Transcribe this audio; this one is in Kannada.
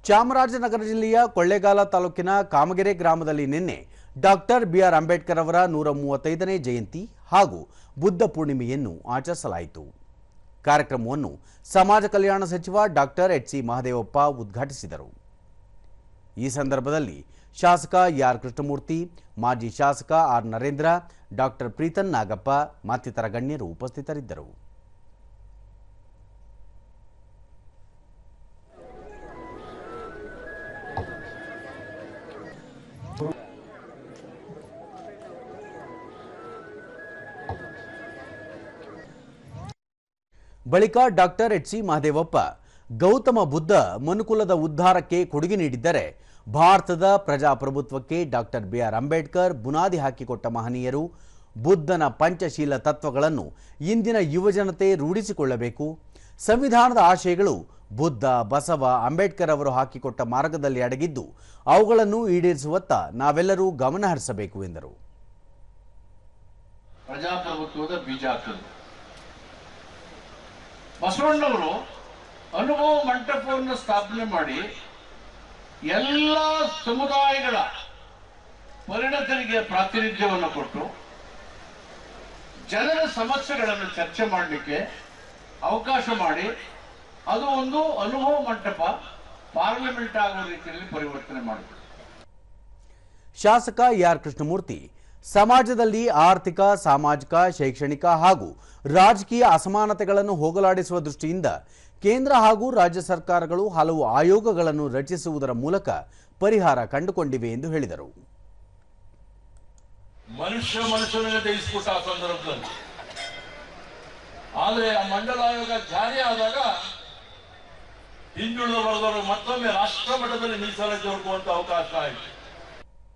ಚಾಮರಾಜನಗರ ಜಿಲ್ಲೆಯ ಕೊಳ್ಳೇಗಾಲ ತಾಲೂಕಿನ ಕಾಮಗೆರೆ ಗ್ರಾಮದಲ್ಲಿ ನಿನ್ನೆ ಡಾಕ್ಟರ್ ಬಿಆರ್ ಅಂಬೇಡ್ಕರ್ ಅವರ 135ನೇ ಜಯಂತಿ ಹಾಗೂ ಬುದ್ಧ ಪೂರ್ಣಿಮೆಯನ್ನು ಆಚರಿಸಲಾಯಿತು. ಕಾರ್ಯಕ್ರಮವನ್ನು ಸಮಾಜ ಕಲ್ಯಾಣ ಸಚಿವ ಡಾಕ್ಟರ್ ಎಚ್.ಸಿ. ಮಹದೇವಪ್ಪ ಉದ್ಘಾಟಿಸಿದರು. ಈ ಸಂದರ್ಭದಲ್ಲಿ ಶಾಸಕ ಆರ್ ಕೃಷ್ಣಮೂರ್ತಿ, ಮಾಜಿ ಶಾಸಕ ಆರ್ ನರೇಂದ್ರ, ಡಾಕ್ಟರ್ ಪ್ರೀತನ್ ನಾಗಪ್ಪ ಮತ್ತಿತರ ಗಣ್ಯರು ಉಪಸ್ಥಿತರಿದ್ದರು. ಬಳಿಕ ಡಾಕ್ಟರ್ ಎಚ್.ಸಿ. ಮಹದೇವಪ್ಪ ಗೌತಮ ಬುದ್ಧ ಮನುಕುಲದ ಉದ್ಧಾರಕ್ಕೆ ಕೊಡುಗೆ ನೀಡಿದ್ದರೆ ಭಾರತದ ಪ್ರಜಾಪ್ರಭುತ್ವಕ್ಕೆ ಡಾಕ್ಟರ್ ಬಿಆರ್ ಅಂಬೇಡ್ಕರ್ ಬುನಾದಿ ಹಾಕಿಕೊಟ್ಟ ಮಹನೀಯರು. ಬುದ್ಧನ ಪಂಚಶೀಲ ತತ್ವಗಳನ್ನು ಇಂದಿನ ಯುವಜನತೆ ರೂಢಿಸಿಕೊಳ್ಳಬೇಕು. ಸಂವಿಧಾನದ ಆಶಯಗಳು ಬುದ್ಧ, ಬಸವ, ಅಂಬೇಡ್ಕರ್ ಅವರು ಹಾಕಿಕೊಟ್ಟ ಮಾರ್ಗದಲ್ಲಿ ಅಡಗಿದ್ದು ಅವುಗಳನ್ನು ಈಡೇರಿಸುವತ್ತ ನಾವೆಲ್ಲರೂ ಗಮನ ಹರಿಸಬೇಕು ಎಂದರು. ಪ್ರಜಾಪ್ರಭುತ್ವದ ಬೀಜ ಹಾಕಲು ಬಸವಣ್ಣವರು ಅನುಭವ ಮಂಟಪವನ್ನು ಸ್ಥಾಪನೆ ಮಾಡಿ ಎಲ್ಲ ಸಮುದಾಯಗಳ ಪರಿಣತರಿಗೆ ಪ್ರಾತಿನಿಧ್ಯವನ್ನು ಕೊಟ್ಟು ಜನರ ಸಮಸ್ಯೆಗಳನ್ನು ಚರ್ಚೆ ಮಾಡಲಿಕ್ಕೆ ಅವಕಾಶ ಮಾಡಿ ಅದು ಒಂದು ಅನುಭವ ಮಂಟಪ ಪಾರ್ಲಿಮೆಂಟ್ ಆಗುವ ರೀತಿಯಲ್ಲಿ ಪರಿವರ್ತನೆ ಮಾಡಿದರು. ಶಾಸಕ ಆರ್ ಕೃಷ್ಣಮೂರ್ತಿ ಸಮಾಜದಲ್ಲಿ ಆರ್ಥಿಕ, ಸಾಮಾಜಿಕ, ಶೈಕ್ಷಣಿಕ ಹಾಗೂ ರಾಜಕೀಯ ಅಸಮಾನತೆಗಳನ್ನು ಹೋಗಲಾಡಿಸುವ ದೃಷ್ಟಿಯಿಂದ ಕೇಂದ್ರ ಹಾಗೂ ರಾಜ್ಯ ಸರ್ಕಾರಗಳು ಹಲವು ಆಯೋಗಗಳನ್ನು ರಚಿಸುವುದರ ಮೂಲಕ ಪರಿಹಾರ ಕಂಡುಕೊಂಡಿವೆ ಎಂದು ಹೇಳಿದರು. ಮನುಷ್ಯನಿಗೆ ಜಯಿಸಿಬಿಟ್ಟ ಆ ಸಂದರ್ಭದಲ್ಲಿ, ಆದರೆ ಆ ಮಂಡಲ ಆಯೋಗ ಜಾರಿ ಆದಾಗ ಹಿಂದುಳಿದ ವರ್ಗದವರು ಮತ್ತೊಮ್ಮೆ ರಾಷ್ಟ್ರ ಮಟ್ಟದಲ್ಲಿ ಮೀಸಲಾತಿ ಹುಡುಕುವಂತ ಅವಕಾಶ ಆಯಿತು.